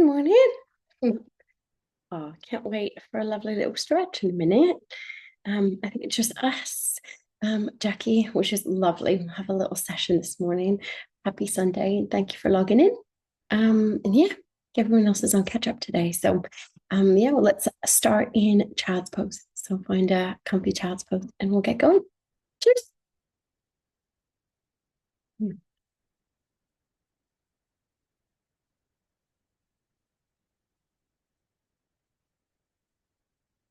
morning. Oh, can't wait for a lovely little stretch in a minute. I think it's just us, Jackie, which is lovely. We'll have a little session this morning. Happy Sunday, and thank you for logging in. And yeah, everyone else is on catch up today. So, yeah, well, let's start in child's pose. So find a comfy child's pose, and we'll get going. Cheers.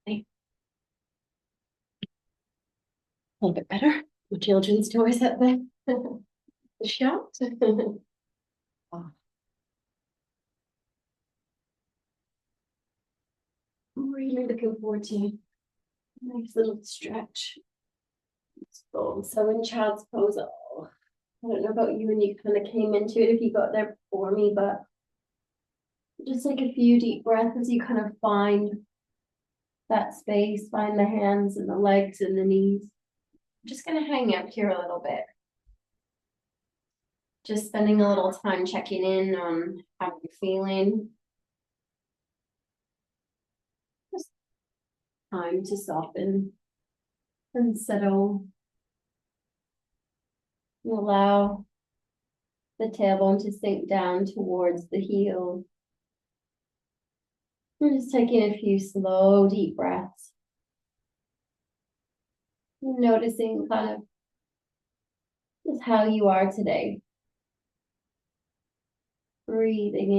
Okay, a little bit better. My children's toys at the shop. Oh, I'm really looking forward to a nice little stretch. So in child's pose, oh, I don't know about you when you kind of came into it, if you got there before me, but just take a few deep breaths as you kind of find that space, find the hands and the legs and the knees. I'm just going to hang out here a little bit. Just spending a little time checking in on how you're feeling. Just time to soften and settle. And allow the tailbone to sink down towards the heel. We're just taking a few slow, deep breaths. Noticing kind of just how you are today. Breathing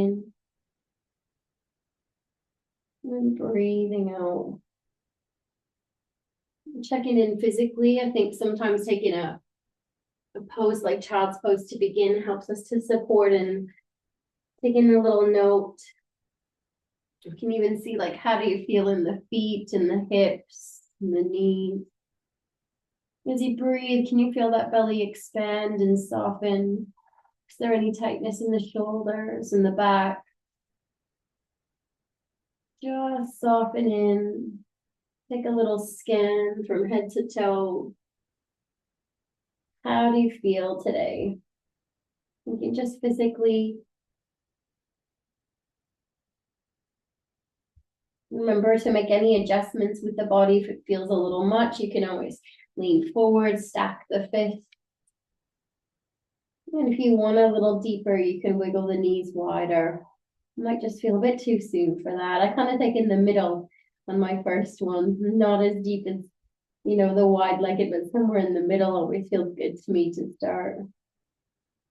in and breathing out. Checking in physically. I think sometimes taking a pose like child's pose to begin helps us to support and taking a little note. You can even see like how do you feel in the feet and the hips and the knees. As you breathe, can you feel that belly expand and soften? Is there any tightness in the shoulders and the back? Just soften in. Take a little scan from head to toe. How do you feel today? You can just physically remember to make any adjustments with the body. If it feels a little much, you can always lean forward, stack the fist. And if you want a little deeper, you can wiggle the knees wider. It might just feel a bit too soon for that. I kind of think in the middle on my first one, not as deep as, the wide-legged, but somewhere in the middle always feels good to me to start.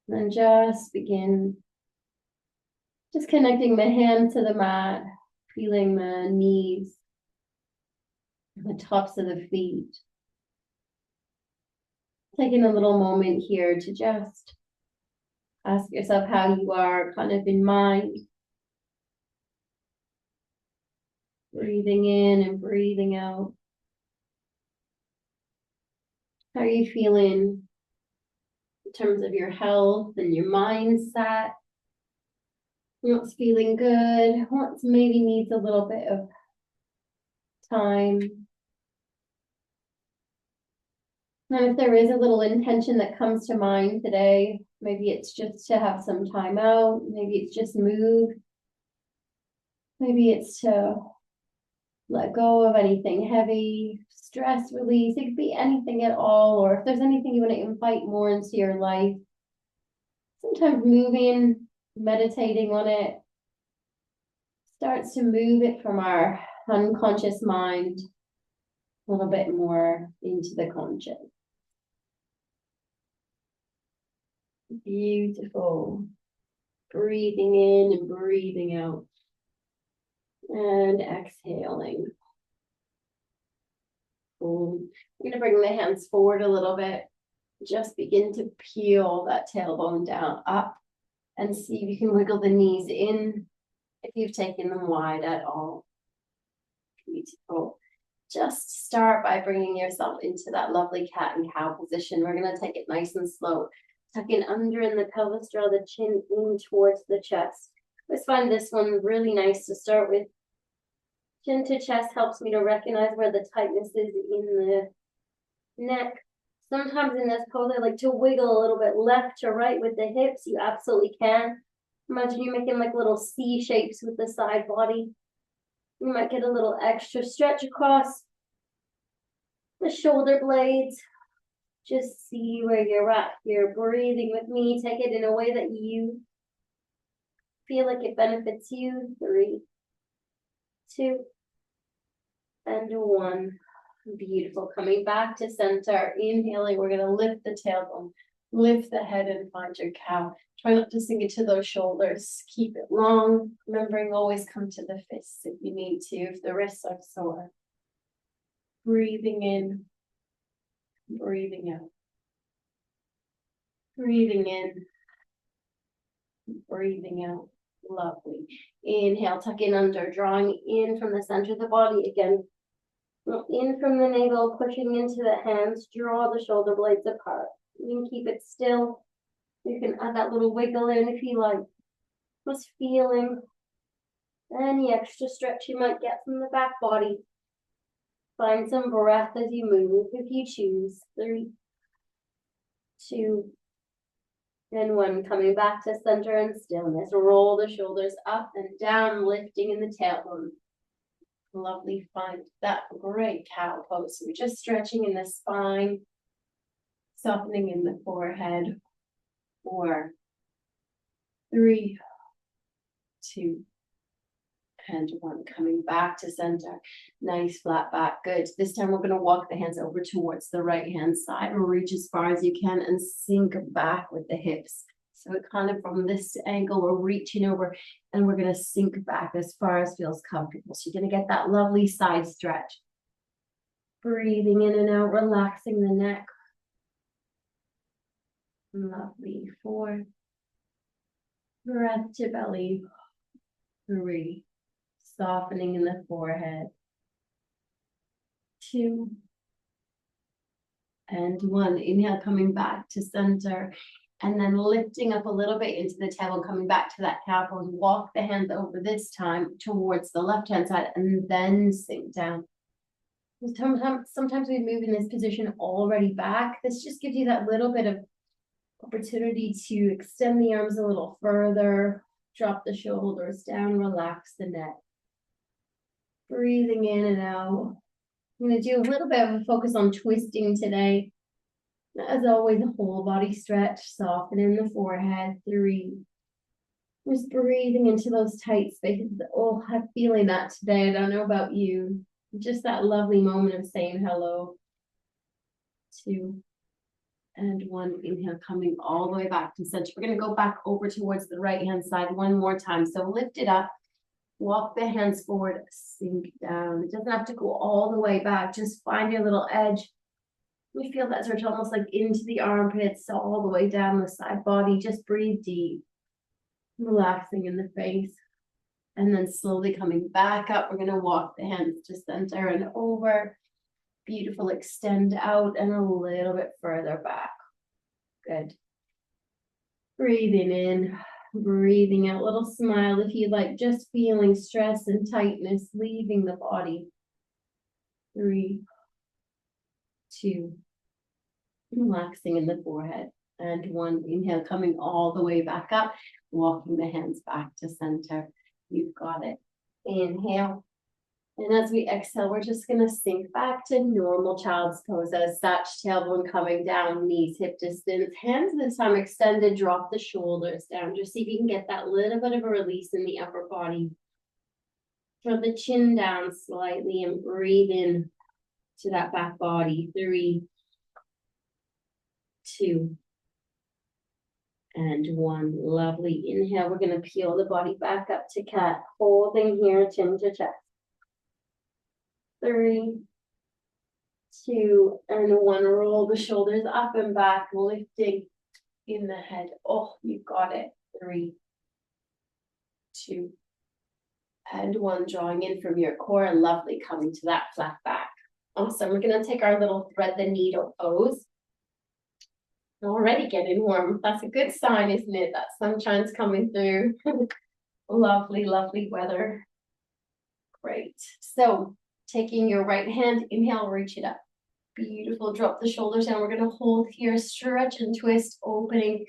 And just begin, just connecting the hands to the mat, feeling the knees, the tops of the feet. Taking a little moment here to just ask yourself how you are kind of in mind. Breathing in and breathing out. How are you feeling in terms of your health and your mindset? What's feeling good? What maybe needs a little bit of time? And if there is a little intention that comes to mind today, maybe it's just to have some time out. Maybe it's just move. Maybe it's to let go of anything heavy, stress release. It could be anything at all. Or if there's anything you want to invite more into your life, sometimes moving, meditating on it, starts to move it from our unconscious mind a little bit more into the conscious. Beautiful. Breathing in and breathing out. And exhaling. Cool. I'm going to bring the hands forward a little bit. Just begin to peel that tailbone down, up, and see if you can wiggle the knees in if you've taken them wide at all. Beautiful. Just start by bringing yourself into that lovely cat and cow position. We're going to take it nice and slow. Tuck in under in the pelvis, draw the chin in towards the chest. I always find this one really nice to start with. Chin to chest helps me to recognize where the tightness is in the neck. Sometimes in this pose, I like to wiggle a little bit left to right with the hips. You absolutely can. Imagine you're making like little C shapes with the side body. You might get a little extra stretch across the shoulder blades. Just see where you're at. You're breathing with me. Take it in a way that you feel like it benefits you. 3, 2, and 1. Beautiful. Coming back to center. Inhaling. We're going to lift the tailbone. Lift the head and find your cow. Try not to sink into those shoulders. Keep it long. Remembering always come to the fists if you need to, if the wrists are sore. Breathing in. Breathing out. Breathing in. Breathing out. Lovely. Inhale, tuck in under, drawing in from the center of the body again. In from the navel, pushing into the hands, draw the shoulder blades apart. You can keep it still. You can add that little wiggle in if you like. Just feeling any extra stretch you might get from the back body. Find some breath as you move if you choose. 3, 2, and 1. Coming back to center and stillness. Roll the shoulders up and down, lifting in the tailbone. Lovely. Find that great cow pose. So we're just stretching in the spine, softening in the forehead. 4, 3, 2, and 1. Coming back to center. Nice flat back. Good. This time we're going to walk the hands over towards the right hand side. Reach as far as you can and sink back with the hips. So it kind of from this angle, we're reaching over and we're going to sink back as far as feels comfortable. So you're going to get that lovely side stretch. Breathing in and out, relaxing the neck. Lovely. 4. Breath to belly. 3. Softening in the forehead. 2. And 1. Inhale, coming back to center. And then lifting up a little bit into the tailbone, coming back to that cow pose. Walk the hands over this time towards the left-hand side and then sink down. Sometimes we move in this position already back. This just gives you that little bit of opportunity to extend the arms a little further. Drop the shoulders down, relax the neck. Breathing in and out. I'm going to do a little bit of a focus on twisting today. As always, a whole body stretch, soften in the forehead. 3. Just breathing into those tight spaces. Oh, I'm feeling that today. I don't know about you. Just that lovely moment of saying hello. 2, and 1. Inhale, coming all the way back to center. We're going to go back over towards the right hand side one more time. So lift it up. Walk the hands forward, sink down. It doesn't have to go all the way back. Just find your little edge. We feel that stretch almost like into the armpits, all the way down the side body. Just breathe deep, relaxing in the face. And then slowly coming back up, we're going to walk the hands to center and over. Beautiful, extend out and a little bit further back. Good. Breathing in, breathing out. Little smile if you like, just feeling stress and tightness leaving the body. 3, 2, relaxing in the forehead. And 1, inhale, coming all the way back up, walking the hands back to center. You've got it. Inhale. And as we exhale, we're just going to sink back to normal child's pose as such. Tailbone coming down, knees hip distance. Hands this time extended, drop the shoulders down. Just see if you can get that little bit of a release in the upper body. Drop the chin down slightly and breathe in to that back body. 3, 2, and 1. Lovely. Inhale, we're going to peel the body back up to cat. Holding here, chin to chest. 3, 2, and 1. Roll the shoulders up and back, lifting in the head. Oh, you got it. 3, 2, and 1. Drawing in from your core. Lovely. Coming to that flat back. Awesome. We're going to take our little thread the needle pose. Already getting warm. That's a good sign, isn't it? That sunshine's coming through. Lovely, lovely weather. Great. So taking your right hand, inhale, reach it up. Beautiful. Drop the shoulders down. We're going to hold here, stretch and twist, opening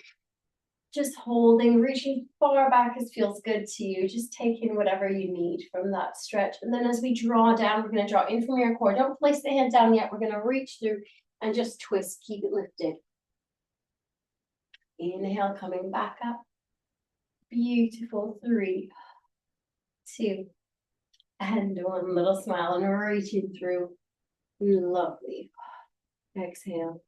just holding, reaching far back as feels good to you. Just take in whatever you need from that stretch. And then as we draw down, we're going to draw in from your core. Don't place the hand down yet. We're going to reach through and just twist. Keep it lifted. Inhale, coming back up. Beautiful. 3, 2, and 1. Little smile and reaching through. Lovely. Exhale.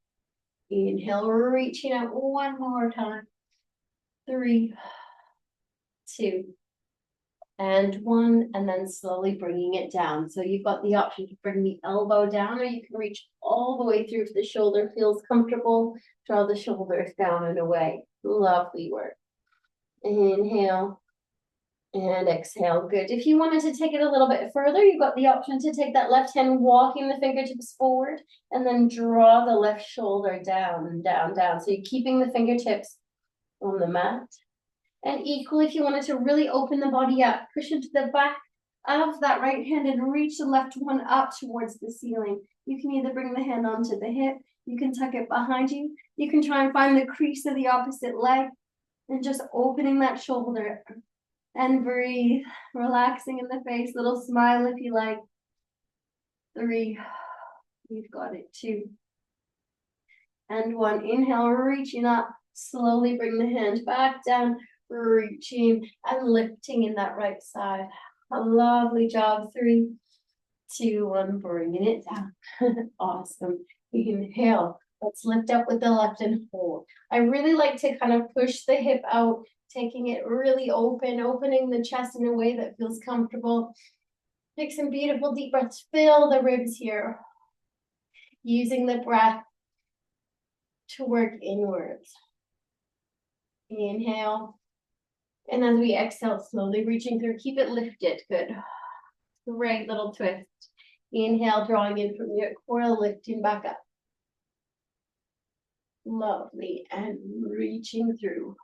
Inhale, reaching out one more time. 3, 2, and 1, and then slowly bringing it down. So you've got the option to bring the elbow down, or you can reach all the way through if the shoulder feels comfortable. Draw the shoulders down and away. Lovely work. Inhale and exhale. Good. If you wanted to take it a little bit further, you've got the option to take that left hand, walking the fingertips forward, and then draw the left shoulder down, down, down. So you're keeping the fingertips on the mat. And equally, if you wanted to really open the body up, push into the back of that right hand and reach the left one up towards the ceiling. You can either bring the hand onto the hip, you can tuck it behind you, you can try and find the crease of the opposite leg, and just opening that shoulder. And breathe, relaxing in the face, little smile if you like. 3, you've got it. 2, and 1. Inhale, reaching up. Slowly bring the hand back down, reaching and lifting in that right side. A lovely job. 3, 2, 1, bringing it down. Awesome. Inhale. Let's lift up with the left and hold. I really like to kind of push the hip out, taking it really open, opening the chest in a way that feels comfortable. Take some beautiful deep breaths. Fill the ribs here. Using the breath to work inwards. Inhale. And as we exhale, slowly reaching through, keep it lifted. Good. Great little twist. Inhale, drawing in from your core, lifting back up. Lovely. And reaching through.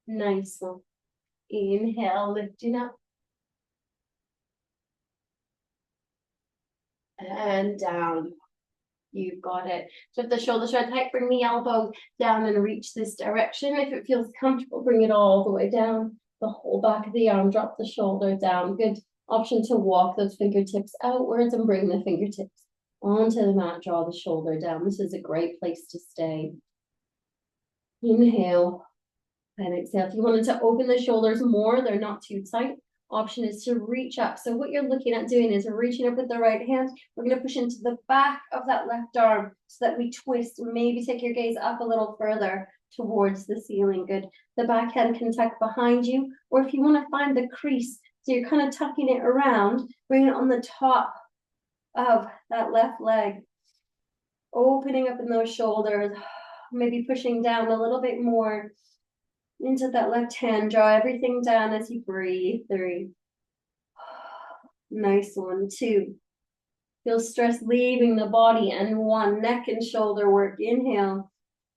Nice one. Inhale, lifting up. And down. You've got it. So if the shoulders are tight, bring the elbow down and reach this direction. If it feels comfortable, bring it all the way down. The whole back of the arm, drop the shoulder down. Good option to walk those fingertips outwards and bring the fingertips onto the mat. Draw the shoulder down. This is a great place to stay. Inhale and exhale. If you wanted to open the shoulders more, they're not too tight. Option is to reach up. So what you're looking at doing is reaching up with the right hand. We're going to push into the back of that left arm so that we twist. Maybe take your gaze up a little further towards the ceiling. Good. The back hand can tuck behind you, or if you want to find the crease, so you're kind of tucking it around, bring it on the top of that left leg. Opening up in those shoulders, maybe pushing down a little bit more into that left hand. Draw everything down as you breathe. 3. Nice one. 2. Feel stress leaving the body. And 1. Neck and shoulder work. Inhale.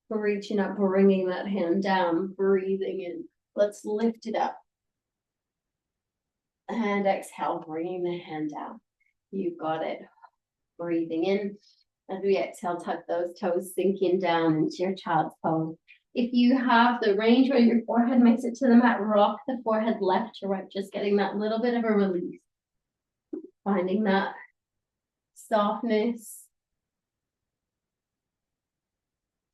Reaching up, bringing that hand down. Breathing in. Let's lift it up. And exhale, bringing the hand down. You've got it. Breathing in. As we exhale, tuck those toes, sinking down into your child's pose. If you have the range where your forehead makes it to the mat, rock the forehead left to right, just getting that little bit of a release. Finding that softness.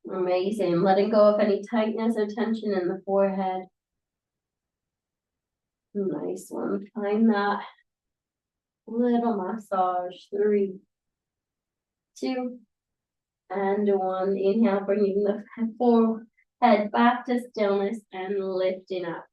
Amazing. Letting go of any tightness or tension in the forehead. Nice one. Find that little massage. 3, 2, and 1. Inhale, bringing the forehead back to stillness and lifting up.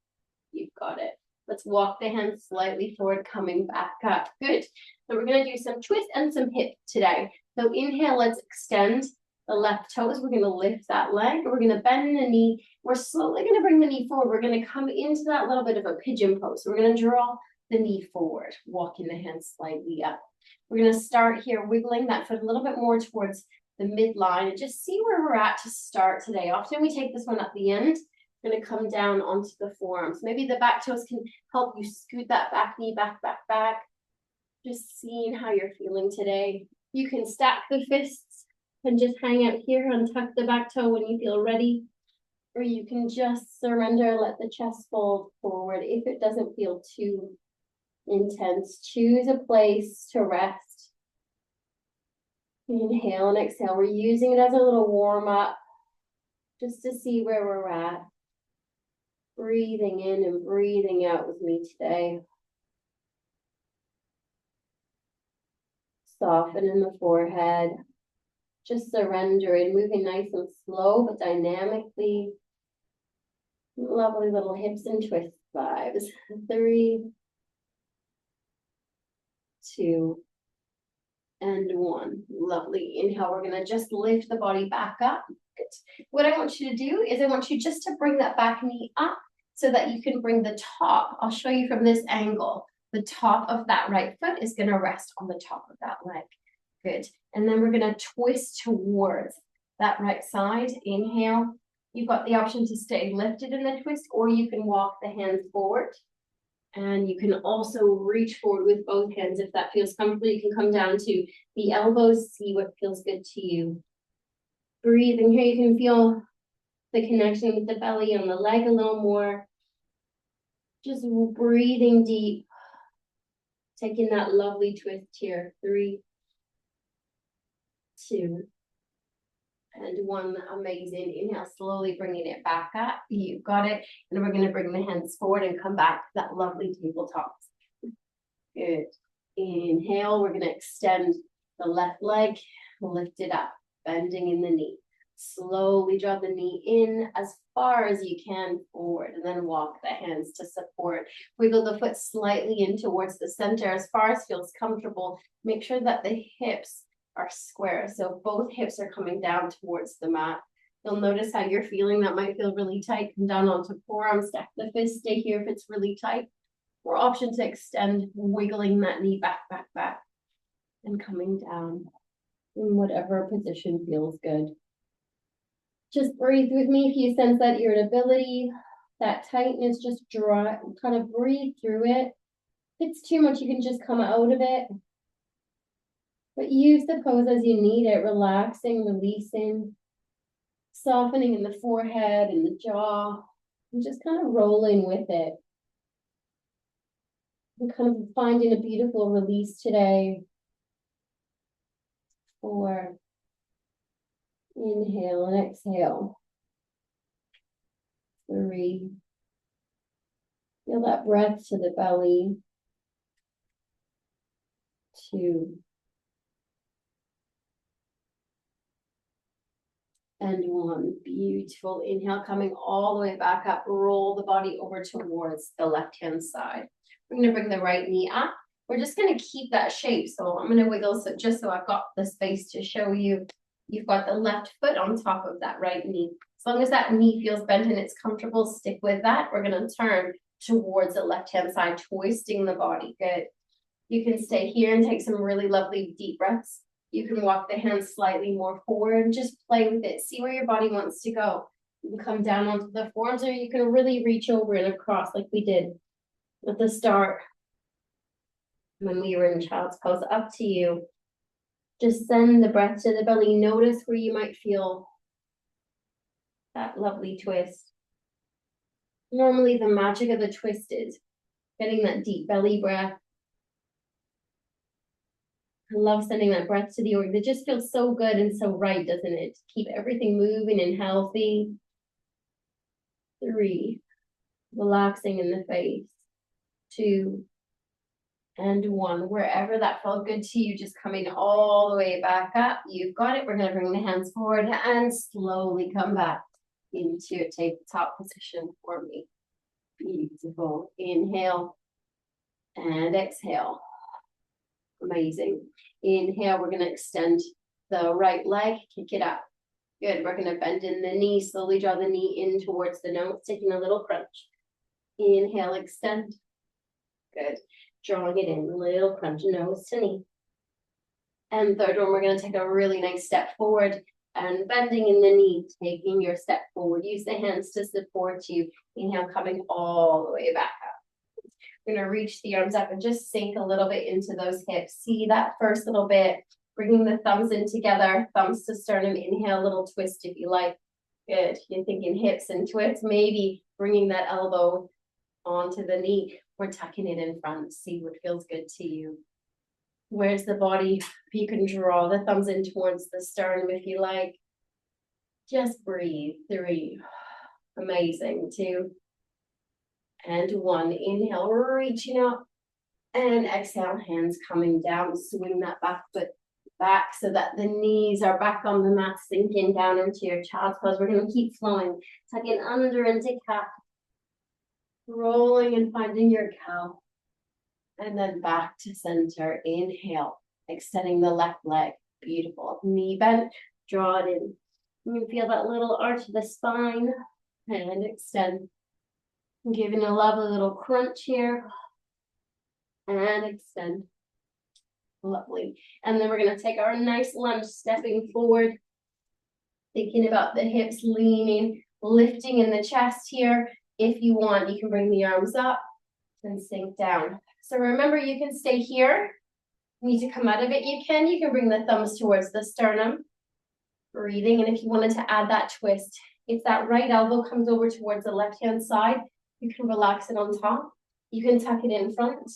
You've got it. Let's walk the hands slightly forward, coming back up. Good. So we're going to do some twist and some hip today. So inhale, let's extend the left toes. We're going to lift that leg. We're going to bend the knee. We're slowly going to bring the knee forward. We're going to come into that little bit of a pigeon pose. So we're going to draw the knee forward, walking the hands slightly up. We're going to start here, wiggling that foot a little bit more towards the midline and just see where we're at to start today. Often we take this one at the end. We're going to come down onto the forearms. Maybe the back toes can help you scoot that back knee back, back, back. Just seeing how you're feeling today. You can stack the fists and just hang out here and tuck the back toe when you feel ready. Or you can just surrender, let the chest fold forward if it doesn't feel too intense. Choose a place to rest. Inhale and exhale. We're using it as a little warm up just to see where we're at. Breathing in and breathing out with me today. Soften in the forehead. Just surrendering, moving nice and slow but dynamically. Lovely little hips and twist vibes. 3, 2, and 1. Lovely. Inhale, we're gonna just lift the body back up. Good. What I want you to do is I want you just to bring that back knee up so that you can bring the top. I'll show you from this angle. The top of that right foot is gonna rest on the top of that leg. Good. And then we're gonna twist towards that right side. Inhale. You've got the option to stay lifted in the twist, or you can walk the hands forward. And you can also reach forward with both hands if that feels comfortable. You can come down to the elbows, see what feels good to you. Breathing here, you can feel the connection with the belly on the leg a little more. Just breathing deep. Taking that lovely twist here. 3, 2, and 1. Amazing. Inhale, slowly bringing it back up. You've got it. And we're going to bring the hands forward and come back to that lovely tabletop. Good. Inhale, we're going to extend the left leg, lift it up, bending in the knee. Slowly draw the knee in as far as you can forward, and then walk the hands to support. Wiggle the foot slightly in towards the center as far as feels comfortable. Make sure that the hips are square, so both hips are coming down towards the mat. You'll notice how you're feeling. That might feel really tight. Come down onto forearm, stack the fist, stay here if it's really tight. Or option to extend, wiggling that knee back, and coming down in whatever position feels good. Just breathe with me. If you sense that irritability, that tightness, just draw, kind of breathe through it. If it's too much, you can just come out of it. But use the pose as you need it, relaxing, releasing, softening in the forehead and the jaw, and just kind of rolling with it. And kind of finding a beautiful release today. 4, inhale and exhale. 3, feel that breath to the belly. 2, and 1. Beautiful. Inhale, coming all the way back up. Roll the body over towards the left-hand side. We're going to bring the right knee up. We're just going to keep that shape. So I'm going to wiggle just so I've got the space to show you. You've got the left foot on top of that right knee. As long as that knee feels bent and it's comfortable, stick with that. We're going to turn towards the left-hand side, twisting the body. Good. You can stay here and take some really lovely deep breaths. You can walk the hands slightly more forward and just play with it. See where your body wants to go. You can come down onto the forearms, or you can really reach over and across like we did at the start when we were in child's pose. Up to you. Just send the breath to the belly. Notice where you might feel that lovely twist. Normally the magic of the twist is getting that deep belly breath. I love sending that breath to the organs. It just feels so good and so right, doesn't it? To keep everything moving and healthy. 3, relaxing in the face. 2, and 1. Wherever that felt good to you, just coming all the way back up. You've got it. We're going to bring the hands forward and slowly come back into your tabletop position for me. Beautiful. Inhale and exhale. Amazing. Inhale, we're going to extend the right leg, kick it up. Good. We're going to bend in the knee, slowly draw the knee in towards the nose, taking a little crunch. Inhale, extend. Good. Drawing it in, little crunch, nose to knee. And third one, we're going to take a really nice step forward and bending in the knee, taking your step forward. Use the hands to support you. Inhale, coming all the way back up. We're going to reach the arms up and just sink a little bit into those hips. See that first little bit, bringing the thumbs in together, thumbs to sternum. Inhale, a little twist if you like. Good. You're thinking hips and twists, maybe bringing that elbow onto the knee or tucking it in front. See what feels good to you. Where's the body? You can draw the thumbs in towards the sternum if you like. Just breathe. 3. Amazing. 2. And 1. Inhale, reaching up. And exhale, hands coming down. Swing that back foot back so that the knees are back on the mat, sinking down into your child's pose. We're going to keep flowing. Tucking under into cat. Rolling and finding your cow. And then back to center. Inhale. Extending the left leg. Beautiful. Knee bent. Draw it in. You feel that little arch of the spine. And extend. Giving a lovely little crunch here. And extend. Lovely. And then we're going to take our nice lunge, stepping forward. Thinking about the hips leaning, lifting in the chest here. If you want, you can bring the arms up and sink down. So remember, you can stay here. Need to come out of it, you can. You can bring the thumbs towards the sternum. Breathing. And if you wanted to add that twist, if that right elbow comes over towards the left-hand side, you can relax it on top. You can tuck it in front.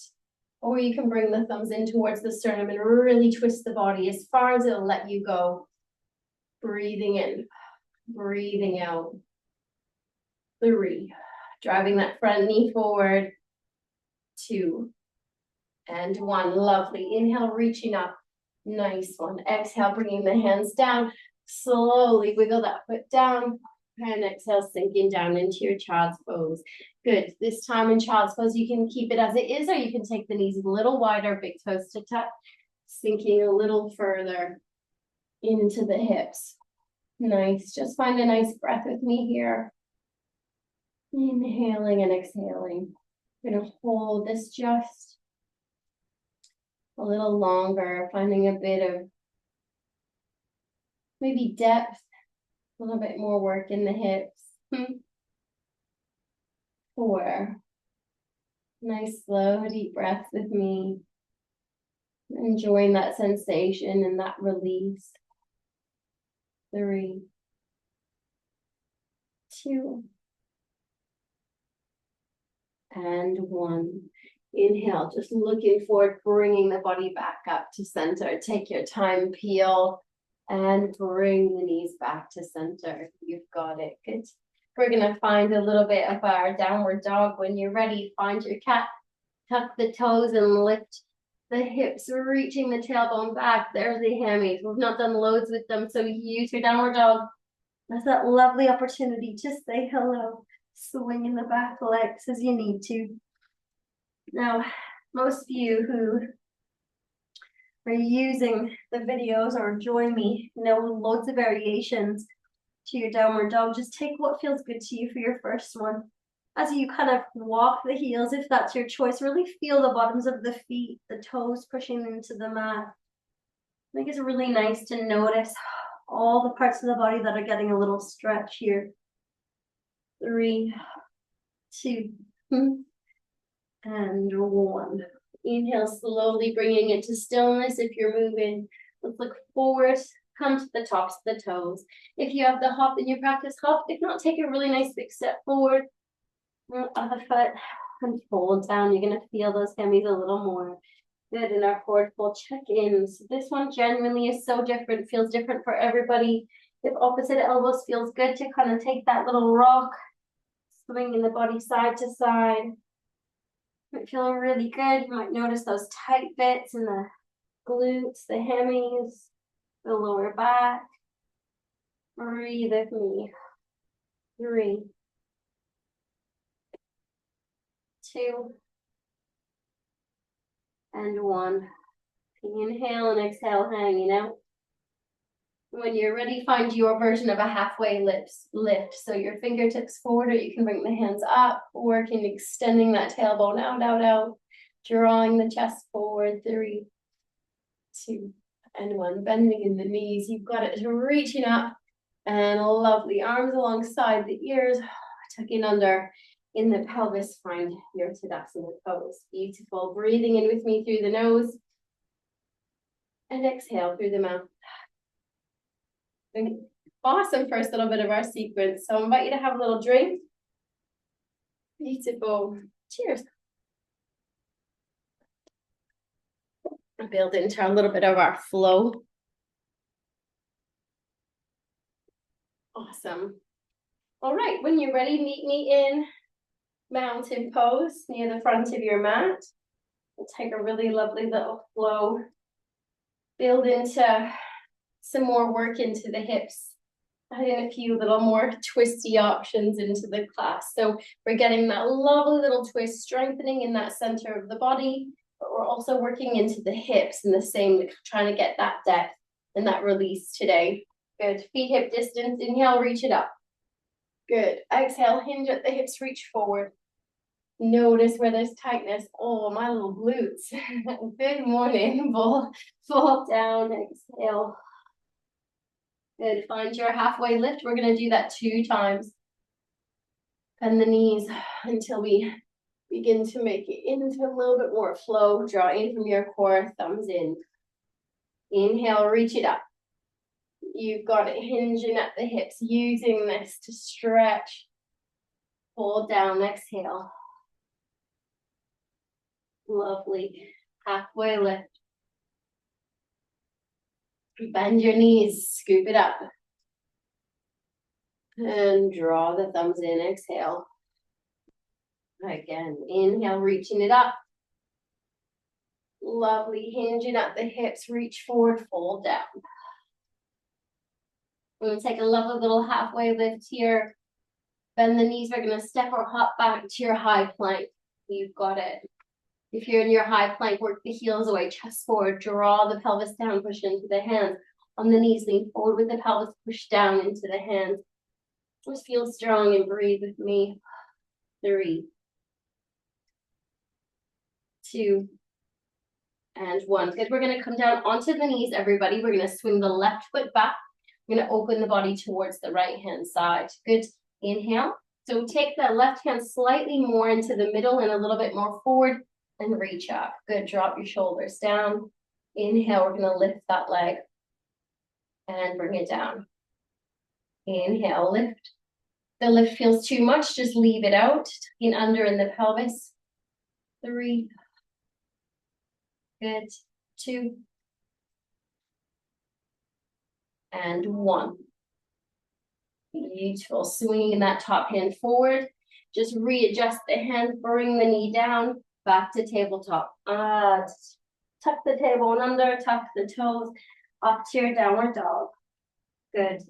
Or you can bring the thumbs in towards the sternum and really twist the body as far as it'll let you go. Breathing in, breathing out. 3. Driving that front knee forward. 2. And 1. Lovely. Inhale, reaching up. Nice one. Exhale, bringing the hands down. Slowly wiggle that foot down. And exhale, sinking down into your child's pose. Good. This time in child's pose, you can keep it as it is, or you can take the knees a little wider, big toes to tuck, sinking a little further into the hips. Nice. Just find a nice breath with me here. Inhaling and exhaling. I'm going to hold this just a little longer, finding a bit of maybe depth. A little bit more work in the hips. 4. Nice, slow, deep breaths with me. Enjoying that sensation and that release. 3. 2. And 1. Inhale, just looking forward, bringing the body back up to center. Take your time, peel. And bring the knees back to center. You've got it. Good. We're going to find a little bit of our downward dog. When you're ready, find your cat. Tuck the toes and lift the hips, reaching the tailbone back. There's the hammies. We've not done loads with them, so use your downward dog. That's that lovely opportunity to say hello. Swinging the back legs as you need to. Now, most of you who are using the videos or join me, know loads of variations to your downward dog. Just take what feels good to you for your first one. As you kind of walk the heels, if that's your choice, really feel the bottoms of the feet, the toes pushing into the mat. I think it's really nice to notice all the parts of the body that are getting a little stretch here. 3, 2, and 1. Inhale, slowly bringing it to stillness. If you're moving, let's look forward, come to the tops of the toes. If you have the hop in your practice, hop. If not, take a really nice big step forward. Other foot and fold down. You're going to feel those hammies a little more. Good. In our forward fold, check in. So this one genuinely is so different, feels different for everybody. If opposite elbows feels good to kind of take that little rock, swinging the body side to side. Might feel really good. You might notice those tight bits in the glutes, the hammies, the lower back. Breathe with me. 3, 2, and 1. Inhale and exhale, hanging out. When you're ready, find your version of a halfway lift. So your fingertips forward, or you can bring the hands up, working, extending that tailbone out, out, out, drawing the chest forward. 3, 2, and 1. Bending in the knees. You've got it. Reaching up, and lovely arms alongside the ears, tucking under in the pelvis. Find your Tadasana pose. Beautiful. Breathing in with me through the nose, and exhale through the mouth. awesome first little bit of our sequence. So I invite you to have a little drink. Beautiful. Cheers. Build into a little bit of our flow. Awesome. All right, when you're ready, meet me in mountain pose near the front of your mat. We'll take a really lovely little flow. Build into some more work into the hips. Adding a few little more twisty options into the class. So we're getting that lovely little twist, strengthening in that center of the body, but we're also working into the hips in the same, trying to get that depth and that release today. Good. Feet hip distance. Inhale, reach it up. Good. Exhale, hinge at the hips, reach forward. Notice where there's tightness. Oh, my little glutes. Good morning. Fall down. Exhale. Good. Find your halfway lift. We're going to do that 2 times. Bend the knees until we begin to make it into a little bit more flow. Draw in from your core, thumbs in. Inhale, reach it up. You've got it hinging at the hips, using this to stretch. Pull down, exhale. Lovely. Halfway lift. Bend your knees, scoop it up. And draw the thumbs in, exhale. Again, inhale, reaching it up. Lovely, hinging at the hips, reach forward, fold down. We're going to take a lovely little halfway lift here. Bend the knees, we're going to step or hop back to your high plank. You've got it. If you're in your high plank, work the heels away, chest forward, draw the pelvis down, push into the hands. On the knees, lean forward with the pelvis, push down into the hands. Just feel strong and breathe with me. 3, 2, and 1. Good. We're going to come down onto the knees, everybody. We're going to swing the left foot back. We're going to open the body towards the right hand side. Good. Inhale. So take that left hand slightly more into the middle and a little bit more forward and reach up. Good. Drop your shoulders down. Inhale. We're going to lift that leg and bring it down. Inhale, lift. The lift feels too much, just leave it out. Tucking under in the pelvis. 3. Good. 2. And 1. Beautiful. Swinging that top hand forward. Just readjust the hand, bring the knee down, back to tabletop. Tuck the tailbone under, tuck the toes, up to your downward dog. Good.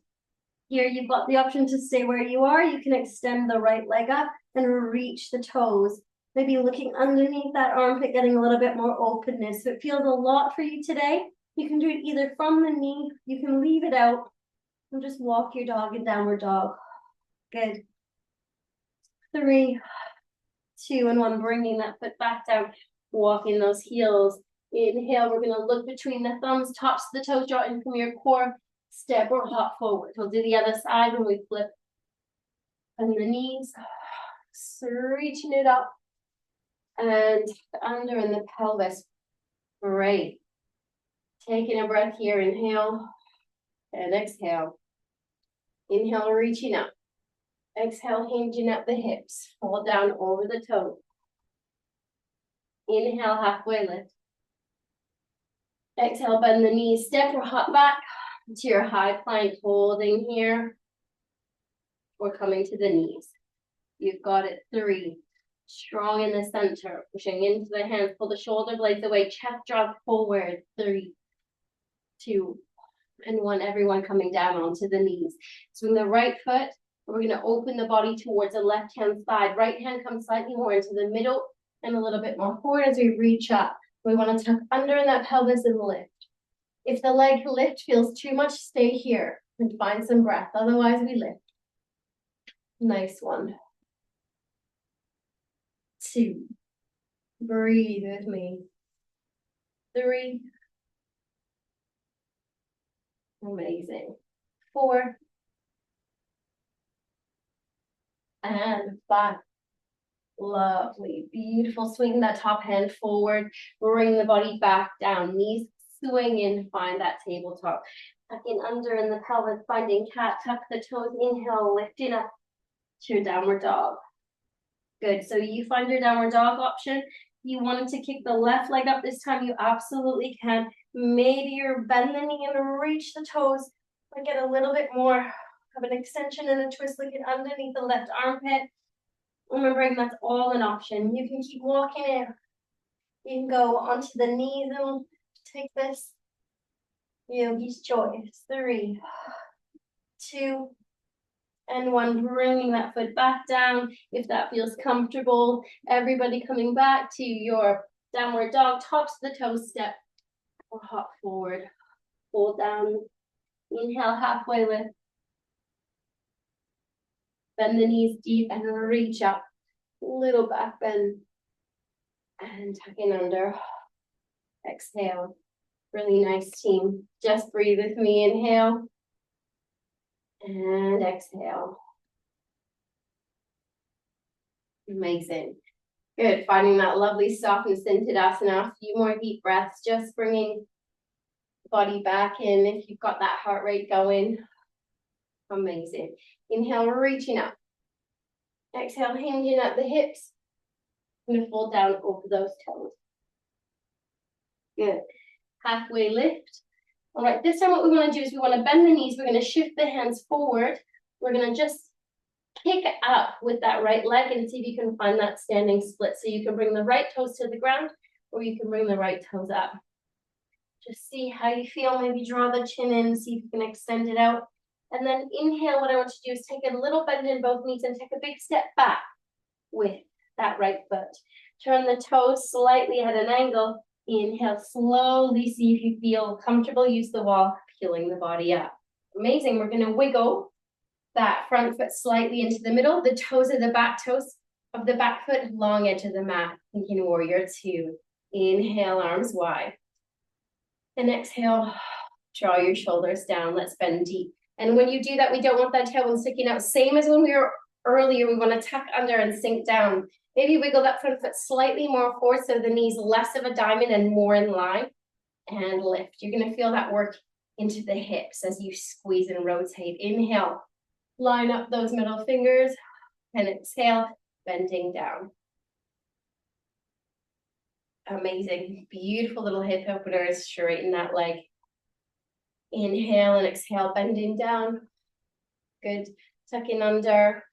Here you've got the option to stay where you are. You can extend the right leg up and reach the toes. Maybe looking underneath that armpit, getting a little bit more openness. If it feels a lot for you today, you can do it either from the knee, you can leave it out, and just walk your dog in downward dog. Good. 3, 2, and 1. Bringing that foot back down, walking those heels. Inhale, we're going to look between the thumbs, tops of the toes, draw in from your core. Step or hop forward. We'll do the other side when we flip. And the knees, so reaching it up and under in the pelvis. Great. Taking a breath here. Inhale and exhale. Inhale, reaching up. Exhale, hinging at the hips. Fall down over the toes. Inhale, halfway lift. Exhale, bend the knees. Step or hop back to your high plank, holding here. We're coming to the knees. You've got it. 3. Strong in the center. Pushing into the hands. Pull the shoulder blades away. Chest drop forward. 3, 2, and 1. Everyone coming down onto the knees. Swing the right foot. We're going to open the body towards the left hand side. Right hand comes slightly more into the middle and a little bit more forward as we reach up. We want to tuck under in that pelvis and lift. If the leg lift feels too much, stay here and find some breath. Otherwise, we lift. Nice one. 2. Breathe with me. 3. Amazing. 4. And 5. Lovely. Beautiful. Swing that top hand forward. Bring the body back down. Knees swing in. Find that tabletop. Tucking under in the pelvis, finding cat, tuck the toes, inhale, lifting up to your downward dog. Good, so you find your downward dog option. You wanted to kick the left leg up this time, you absolutely can. Maybe you're bend the knee and reach the toes, but get a little bit more of an extension and a twist, looking underneath the left armpit. Remembering that's all an option. You can keep walking it. You can go onto the knees and take this. Yogi's choice. 3, 2, and 1. Bringing that foot back down if that feels comfortable. Everybody coming back to your downward dog, tops of the toe step, or hop forward. Hold down. Inhale, halfway lift. Bend the knees deep and reach up. Little back bend. And tucking under. Exhale. Really nice, team. Just breathe with me. Inhale. And exhale. Amazing. Good. Finding that lovely softness in Tadasana. A few more deep breaths. Just bringing the body back in if you've got that heart rate going. Amazing. Inhale, reaching up. Exhale, hinging at the hips. I'm going to fold down over those toes. Good. Halfway lift. All right, this time what we want to do is we want to bend the knees. We're going to shift the hands forward. We're going to just kick up with that right leg and see if you can find that standing split. So you can bring the right toes to the ground or you can bring the right toes up. Just see how you feel. Maybe draw the chin in, see if you can extend it out. And then inhale, what I want you to do is take a little bend in both knees and take a big step back with that right foot. Turn the toes slightly at an angle. Inhale, slowly, see if you feel comfortable. Use the wall, peeling the body up. Amazing. We're going to wiggle that front foot slightly into the middle. The toes of the back toes of the back foot, long edge of the mat. Thinking warrior 2. Inhale, arms wide. And exhale, draw your shoulders down. Let's bend deep. And when you do that, we don't want that tailbone sticking out. Same as when we were earlier, we want to tuck under and sink down. Maybe wiggle that front foot slightly more forward so the knee's less of a diamond and more in line. And lift. You're going to feel that work into the hips as you squeeze and rotate. Inhale, line up those middle fingers. And exhale, bending down. Amazing. Beautiful little hip openers. Straighten that leg. Inhale and exhale, bending down. Good. Tucking under.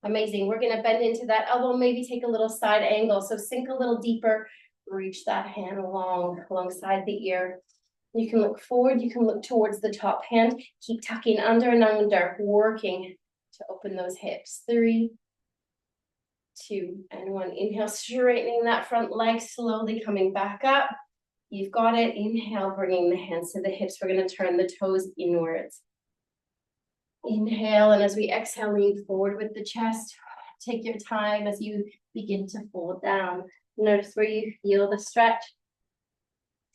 Amazing. We're going to bend into that elbow, maybe take a little side angle. So sink a little deeper. Reach that hand alongside the ear. You can look forward. You can look towards the top hand. Keep tucking under and under, working to open those hips. 3, 2, and 1. Inhale, straightening that front leg, slowly coming back up. You've got it. Inhale, bringing the hands to the hips. We're going to turn the toes inwards. Inhale, and as we exhale, lean forward with the chest. Take your time as you begin to fold down. Notice where you feel the stretch.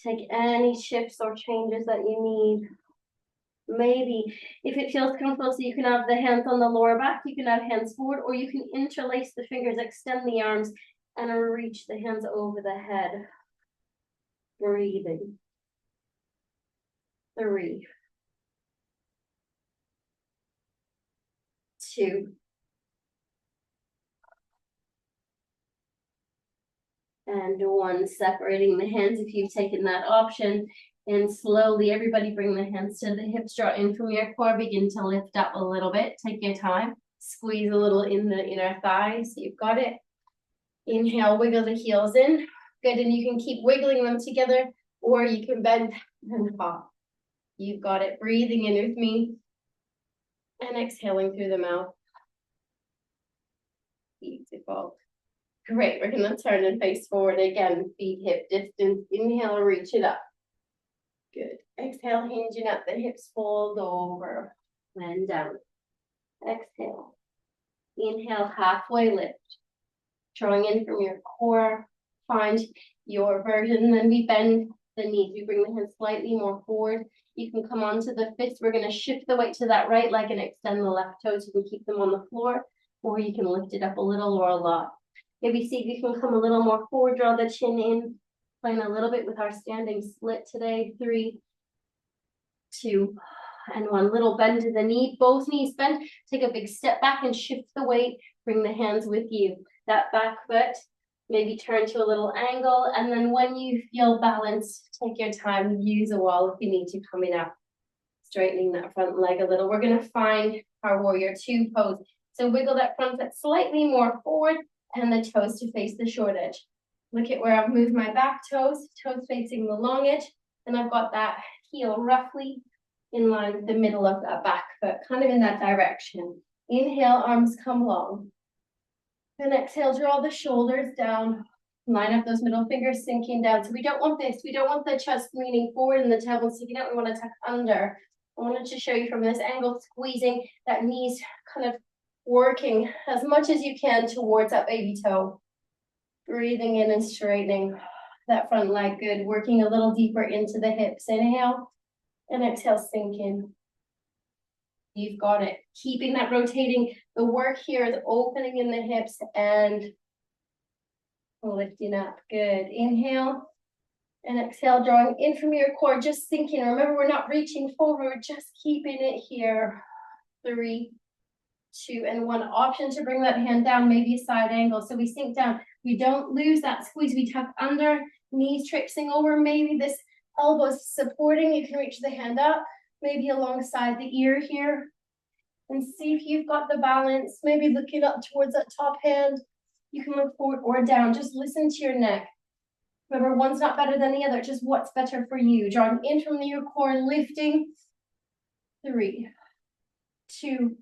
Take any shifts or changes that you need. Maybe if it feels comfortable, so you can have the hands on the lower back, you can have hands forward, or you can interlace the fingers, extend the arms, and reach the hands over the head. Breathing. 3, 2, and 1. Separating the hands if you've taken that option. And slowly, everybody bring the hands to the hips, draw in from your core, begin to lift up a little bit. Take your time. Squeeze a little in the inner thighs. You've got it. Inhale, wiggle the heels in. Good, and you can keep wiggling them together, or you can bend and hop. You've got it. Breathing in with me. And exhaling through the mouth. Beautiful. Great, we're going to turn and face forward again. Feet hip distance. Inhale, reach it up. Good. Exhale, hinging at the hips, fold over. And down. Exhale. Inhale, halfway lift. Drawing in from your core. Find your version. Then we bend the knees. We bring the hands slightly more forward. You can come onto the fists. We're going to shift the weight to that right leg and extend the left toes. You can keep them on the floor, or you can lift it up a little or a lot. Maybe see if you can come a little more forward, draw the chin in, playing a little bit with our standing split today. 3, 2, and 1. Little bend to the knee, both knees bend. Take a big step back and shift the weight. Bring the hands with you. That back foot, maybe turn to a little angle, and then when you feel balanced, take your time, use a wall if you need to, coming up. Straightening that front leg a little. We're going to find our warrior 2 pose. So wiggle that front foot slightly more forward and the toes to face the short edge. Look at where I've moved my back toes, toes facing the long edge, and I've got that heel roughly in line with the middle of that back foot, kind of in that direction. Inhale, arms come long. And exhale, draw the shoulders down. Line up those middle fingers sinking down. So we don't want this. We don't want the chest leaning forward and the tailbone sticking out. We want to tuck under. I wanted to show you from this angle, squeezing that knees, kind of working as much as you can towards that baby toe. Breathing in and straightening that front leg. Good. Working a little deeper into the hips. Inhale and exhale, sink in. You've got it. Keeping that rotating. The work here is opening in the hips and lifting up. Good. Inhale and exhale, drawing in from your core, just sinking. Remember, we're not reaching forward, just keeping it here. 3, 2, and 1. Option to bring that hand down, maybe a side angle. So we sink down. We don't lose that squeeze. We tuck under, knees traipsing over. Maybe this elbow is supporting. You can reach the hand up, maybe alongside the ear here. And see if you've got the balance. Maybe looking up towards that top hand. You can look forward or down. Just listen to your neck. Remember, one's not better than the other, just what's better for you. Drawing in from your core and lifting. 3, 2,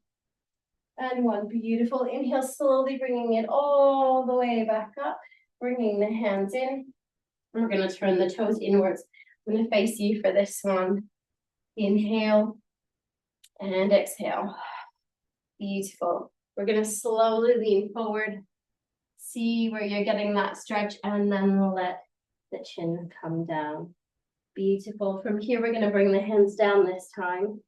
and 1. Beautiful. Inhale, slowly bringing it all the way back up. Bringing the hands in. We're going to turn the toes inwards. I'm going to face you for this one. Inhale and exhale. Beautiful. We're going to slowly lean forward. See where you're getting that stretch, and then let the chin come down. Beautiful. From here, we're going to bring the hands down this time.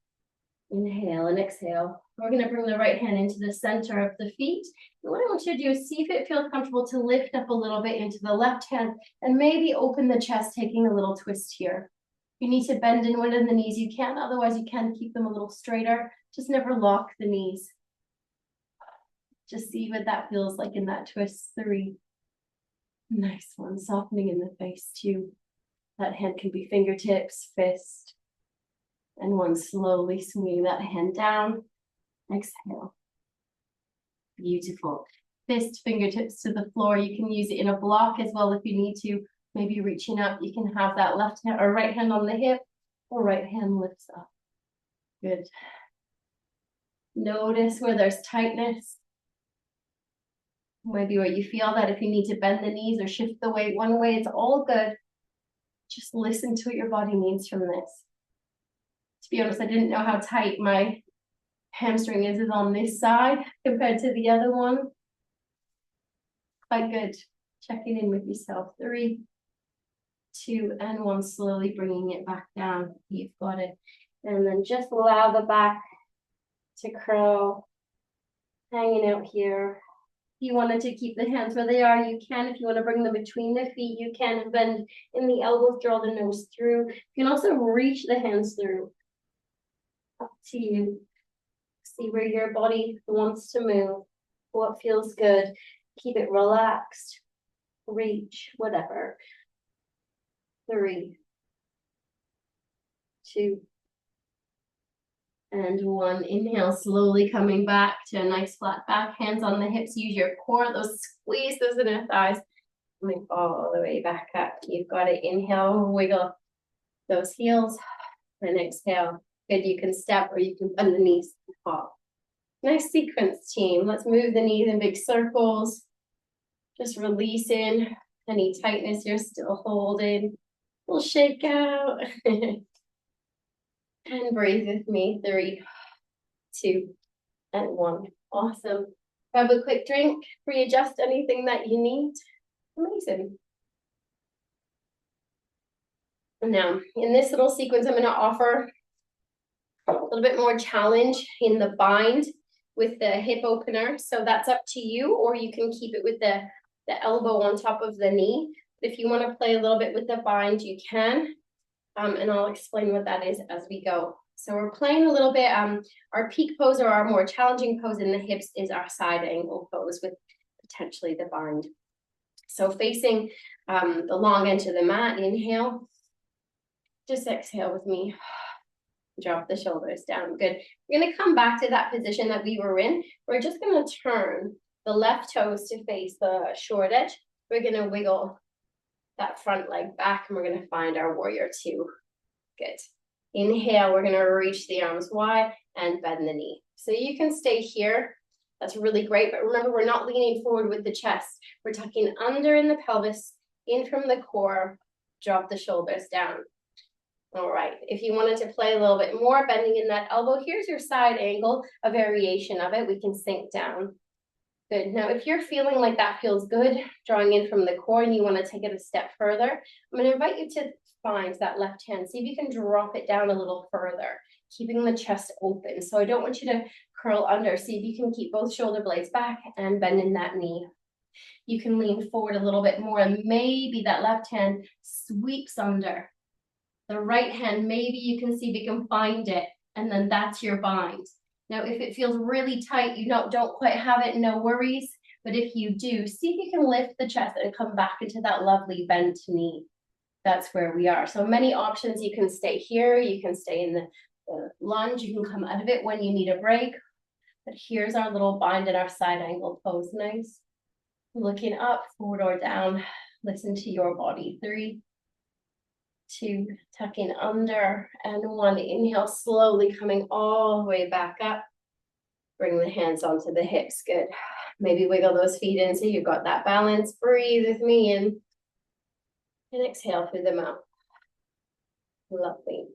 Inhale and exhale. We're going to bring the right hand into the center of the feet. And what I want you to do is see if it feels comfortable to lift up a little bit into the left hand and maybe open the chest, taking a little twist here. If you need to bend inward in the knees, you can. Otherwise, you can keep them a little straighter. Just never lock the knees. Just see what that feels like in that twist. 3. Nice one. Softening in the face, 2. That hand can be fingertips, fist. And 1, slowly swinging that hand down. Exhale. Beautiful. Fist, fingertips to the floor. You can use it in a block as well if you need to. Maybe reaching up, you can have that left hand or right hand on the hip, or right hand lifts up. Good. Notice where there's tightness. Maybe where you feel that if you need to bend the knees or shift the weight one way, it's all good. Just listen to what your body needs from this. To be honest, I didn't know how tight my hamstring is on this side compared to the other one. Quite good. Checking in with yourself. 3, 2, and 1. Slowly bringing it back down. You've got it. And then just allow the back to curl, hanging out here. If you wanted to keep the hands where they are, you can. If you want to bring them between the feet, you can. Bend in the elbows, draw the nose through. You can also reach the hands through. Up to you. See where your body wants to move, what feels good. Keep it relaxed. Reach, whatever. 3, 2, and 1. Inhale, slowly coming back to a nice flat back. Hands on the hips. Use your core. Squeeze those inner thighs. Coming all the way back up. You've got it. Inhale, wiggle those heels. And exhale. Good. You can step or you can bend the knees and fall. Nice sequence, team. Let's move the knees in big circles. Just releasing any tightness you're still holding. We'll shake out. And breathe with me. 3, 2, and 1. Awesome. Grab a quick drink. Readjust anything that you need. Amazing. Now, in this little sequence, I'm going to offer a little bit more challenge in the bind with the hip opener. So that's up to you, or you can keep it with the elbow on top of the knee. If you want to play a little bit with the bind, you can. And I'll explain what that is as we go. So we're playing a little bit, our peak pose or our more challenging pose in the hips is our side angle pose with potentially the bind. So facing the long edge of the mat, inhale, just exhale with me. Drop the shoulders down, good. We're gonna come back to that position that we were in. We're just gonna turn the left toes to face the short edge. We're gonna wiggle that front leg back and we're gonna find our warrior two. Good. Inhale, we're gonna reach the arms wide and bend the knee. So you can stay here. That's really great, but remember, we're not leaning forward with the chest. We're tucking under in the pelvis, in from the core, drop the shoulders down. All right, if you wanted to play a little bit more, bending in that elbow, here's your side angle, a variation of it. We can sink down. Good. Now, if you're feeling like that feels good, drawing in from the core and you want to take it a step further, I'm going to invite you to find that left hand. See if you can drop it down a little further, keeping the chest open. So I don't want you to curl under. See if you can keep both shoulder blades back and bend in that knee. You can lean forward a little bit more and maybe that left hand sweeps under. The right hand, maybe you can see if you can find it, and then that's your bind. Now, if it feels really tight, you don't quite have it, no worries. But if you do, see if you can lift the chest and come back into that lovely bent knee. That's where we are. So many options. You can stay here. You can stay in the lunge. You can come out of it when you need a break. But here's our little bind in our side angle pose. Nice. Looking up, forward or down. Listen to your body. 3, 2, tucking under, and 1. Inhale, slowly coming all the way back up. Bring the hands onto the hips, good. Maybe wiggle those feet in so you've got that balance. Breathe with me in. And exhale through the mouth. Lovely.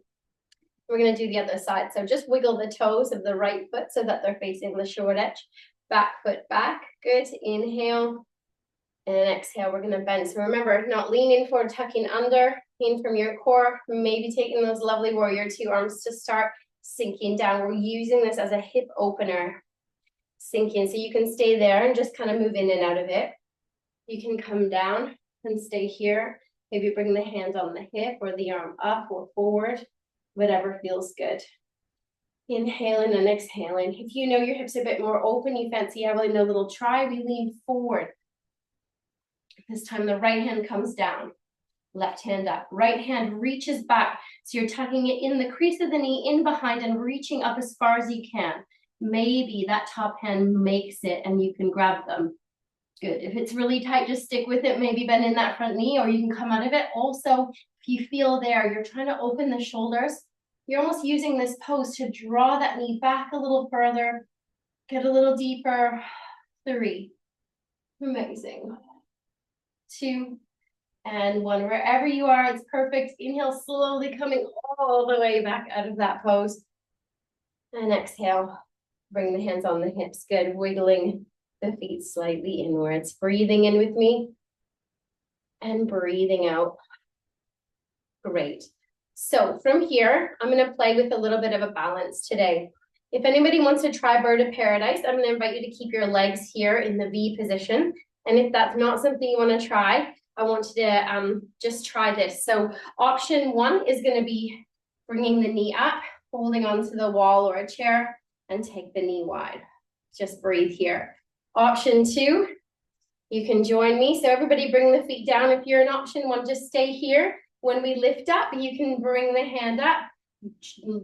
We're gonna do the other side. So just wiggle the toes of the right foot so that they're facing the short edge. Back foot back, good. Inhale. And exhale, we're gonna bend. So remember, not leaning forward, tucking under, in from your core, maybe taking those lovely warrior two arms to start sinking down. We're using this as a hip opener. Sink in, so you can stay there and just kind of move in and out of it. You can come down and stay here. Maybe bring the hand on the hip or the arm up or forward, whatever feels good. Inhaling and exhaling. If you know your hips a bit more open, you fancy having a little try, we lean forward. This time the right hand comes down, left hand up, right hand reaches back. So you're tucking it in the crease of the knee, in behind and reaching up as far as you can. Maybe that top hand makes it and you can grab them. Good. If it's really tight, just stick with it. Maybe bend in that front knee or you can come out of it. Also, if you feel there, you're trying to open the shoulders. You're almost using this pose to draw that knee back a little further, get a little deeper. 3. Amazing. 2 and 1. Wherever you are, it's perfect. Inhale, slowly coming all the way back out of that pose. And exhale, bring the hands on the hips. Good. Wiggling the feet slightly inwards. Breathing in with me and breathing out. Great. So from here, I'm going to play with a little bit of a balance today. If anybody wants to try Bird of Paradise, I'm going to invite you to keep your legs here in the V position. And if that's not something you want to try, I want you to just try this. So option 1 is going to be bringing the knee up, holding onto the wall or a chair, and take the knee wide. Just breathe here. Option 2, you can join me. So everybody bring the feet down. If you're in option 1, just stay here. When we lift up, you can bring the hand up,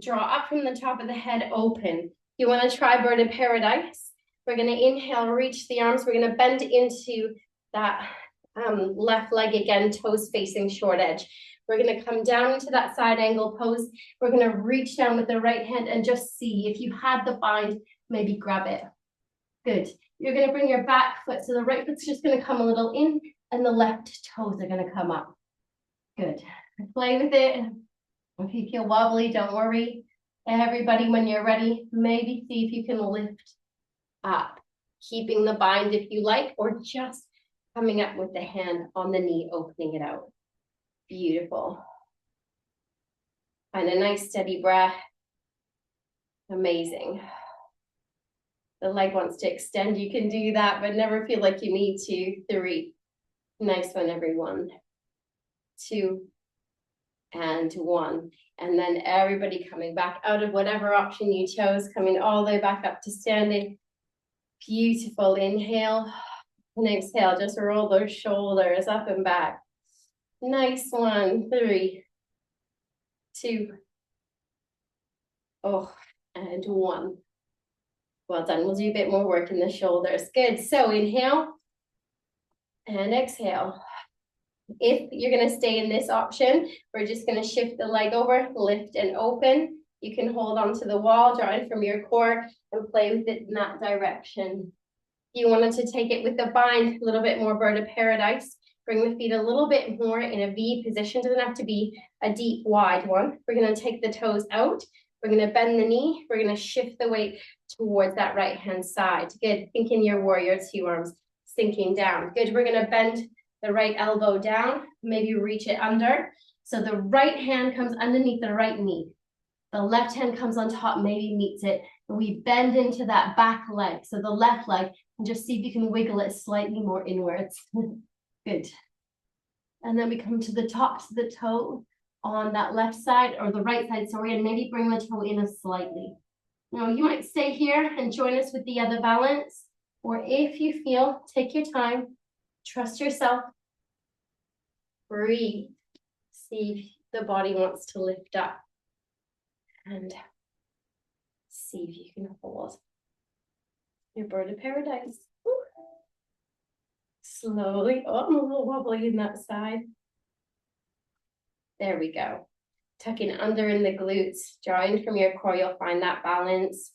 draw up from the top of the head, open. You want to try Bird of Paradise. We're going to inhale, reach the arms. We're going to bend into that left leg again, toes facing short edge. We're going to come down into that side angle pose. We're going to reach down with the right hand and just see if you had the bind, maybe grab it. Good. You're going to bring your back foot. So the right foot's just going to come a little in and the left toes are going to come up. Good. Play with it. If you feel wobbly, don't worry. Everybody, when you're ready, maybe see if you can lift up, keeping the bind if you like, or just coming up with the hand on the knee, opening it out. Beautiful. And a nice steady breath. Amazing. The leg wants to extend, you can do that, but never feel like you need to. 3. Nice one, everyone. 2 and 1. And then everybody coming back out of whatever option you chose, coming all the way back up to standing. Beautiful. Inhale and exhale. Just roll those shoulders up and back. Nice one. 3, 2, and 1. Well done. We'll do a bit more work in the shoulders. Good. So inhale and exhale. If you're going to stay in this option, we're just going to shift the leg over, lift and open. You can hold onto the wall, draw in from your core, and play with it in that direction. If you wanted to take it with the bind, a little bit more bird of paradise, bring the feet a little bit more in a V position. Doesn't have to be a deep, wide one. We're going to take the toes out. We're going to bend the knee. We're going to shift the weight towards that right-hand side. Good. Think in your warrior 2 arms sinking down. Good. We're going to bend the right elbow down, maybe reach it under. So the right hand comes underneath the right knee. The left hand comes on top, maybe meets it. And we bend into that back leg. So the left leg, and just see if you can wiggle it slightly more inwards. Good. And then we come to the tops of the toe on that left side, or the right side, sorry, and maybe bring the toe in slightly. Now you might stay here and join us with the other balance, or if you feel, take your time. Trust yourself. Breathe. See if the body wants to lift up. And see if you can hold your bird of paradise. Woo. Slowly. Oh, I'm a little wobbly in that side. There we go. Tucking under in the glutes. Draw in from your core. You'll find that balance.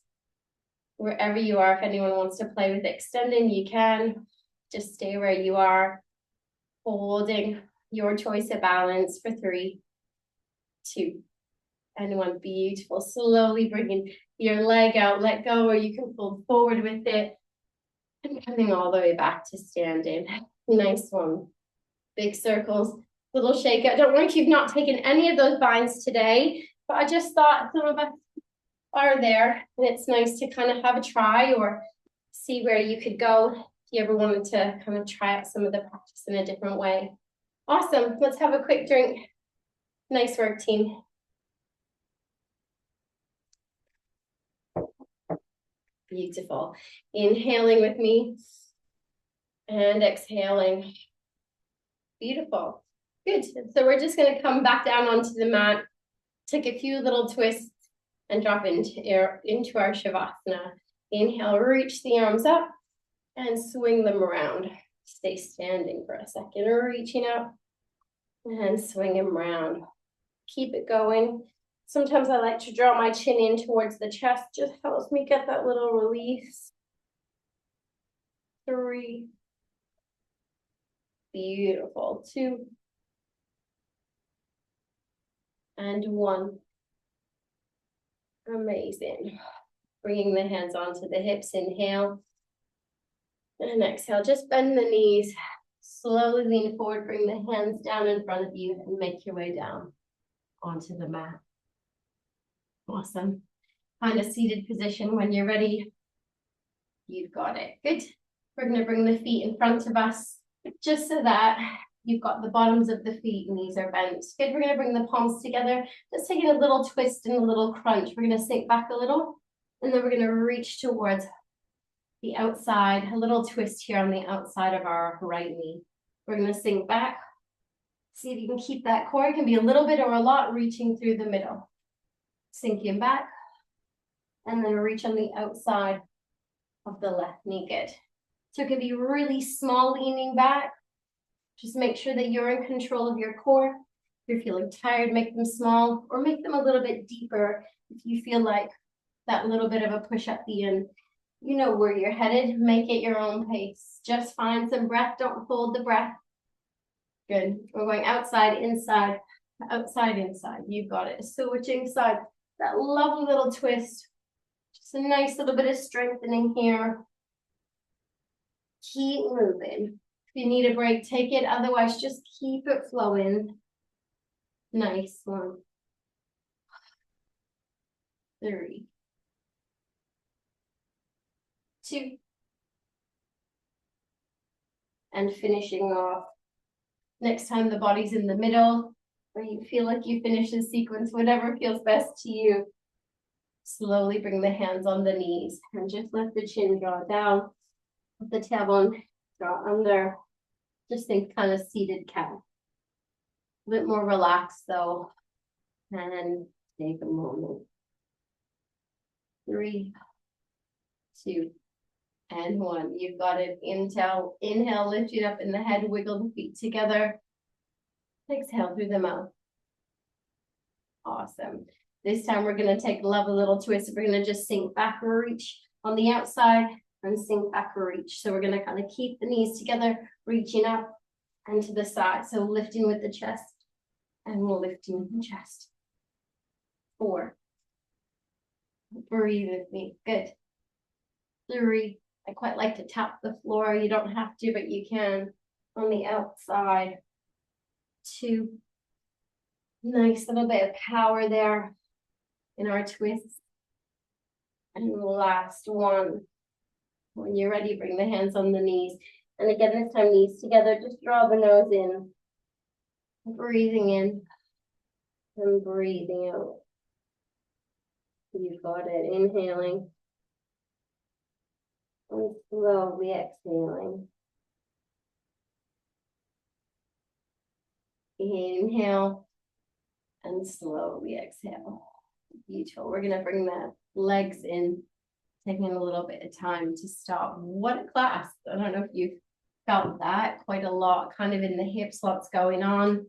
Wherever you are, if anyone wants to play with extending, you can. Just stay where you are, holding your choice of balance for 3, 2, and 1. Beautiful. Slowly bringing your leg out, let go, or you can fold forward with it, and coming all the way back to standing. Nice one. Big circles, little shake out. Don't worry if you've not taken any of those binds today, but I just thought some of us are there, and it's nice to kind of have a try or see where you could go. If you ever wanted to kind of try out some of the practice in a different way. Awesome. Let's have a quick drink. Nice work, team. Beautiful. Inhaling with me and exhaling. Beautiful. Good. So we're just going to come back down onto the mat, take a few little twists, and drop into our Shavasana. Inhale, reach the arms up and swing them around. Stay standing for a second, reaching up and swing them around. Keep it going. Sometimes I like to draw my chin in towards the chest, just helps me get that little release. 3. Beautiful. 2. And 1. Amazing. Bringing the hands onto the hips, inhale. And exhale, just bend the knees. Slowly lean forward, bring the hands down in front of you and make your way down onto the mat. Awesome. Find a seated position when you're ready. You've got it. Good. We're going to bring the feet in front of us just so that you've got the bottoms of the feet and knees are bent. Good. We're going to bring the palms together. Just taking a little twist and a little crunch. We're going to sink back a little, and then we're going to reach towards the outside, a little twist here on the outside of our right knee. We're going to sink back. See if you can keep that core. It can be a little bit or a lot, reaching through the middle. Sinking back, and then reach on the outside of the left knee. Good. So it can be really small, leaning back. Just make sure that you're in control of your core. If you're feeling tired, make them small, or make them a little bit deeper if you feel like that little bit of a push at the end. You know where you're headed. Make it your own pace. Just find some breath. Don't hold the breath. Good. We're going outside, inside, outside, inside. You've got it. Switching sides. That lovely little twist. Just a nice little bit of strengthening here. Keep moving. If you need a break, take it. Otherwise, just keep it flowing. Nice one. 3. 2. And finishing off. Next time the body's in the middle, or you feel like you finish the sequence, whatever feels best to you. Slowly bring the hands on the knees and just let the chin draw down, let the tailbone draw under. Just think kind of seated cat. A bit more relaxed though. And take a moment. 3, 2, and 1. You've got it. Inhale, lift it up in the head, wiggle the feet together. Exhale through the mouth. Awesome. This time we're going to take a little twist. We're going to just sink back or reach on the outside and sink back or reach. So we're going to kind of keep the knees together, reaching up and to the side. So lifting with the chest and we'll lifting with the chest. 4. Breathe with me. Good. 3. I quite like to tap the floor. You don't have to, but you can on the outside. 2. Nice little bit of power there in our twists. And last 1. When you're ready, bring the hands on the knees. And again, this time knees together. Just draw the nose in. Breathing in and breathing out. You've got it. Inhaling and slowly exhaling. Inhale and slowly exhale. Beautiful. We're going to bring the legs in, taking a little bit of time to stop. What a class. I don't know if you've felt that quite a lot, kind of in the hips, lots going on.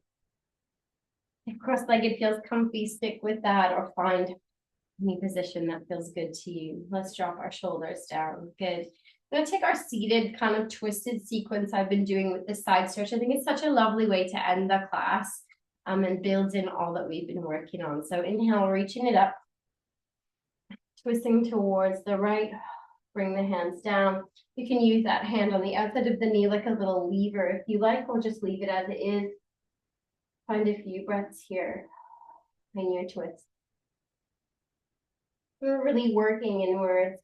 If cross-legged feels comfy, stick with that or find any position that feels good to you. Let's drop our shoulders down. Good. I'm going to take our seated kind of twisted sequence I've been doing with the side stretch. I think it's such a lovely way to end the class and builds in all that we've been working on. So inhale, reaching it up, twisting towards the right, bring the hands down. You can use that hand on the outside of the knee like a little lever if you like, or just leave it as it is. Find a few breaths here in your twist. We're really working inwards.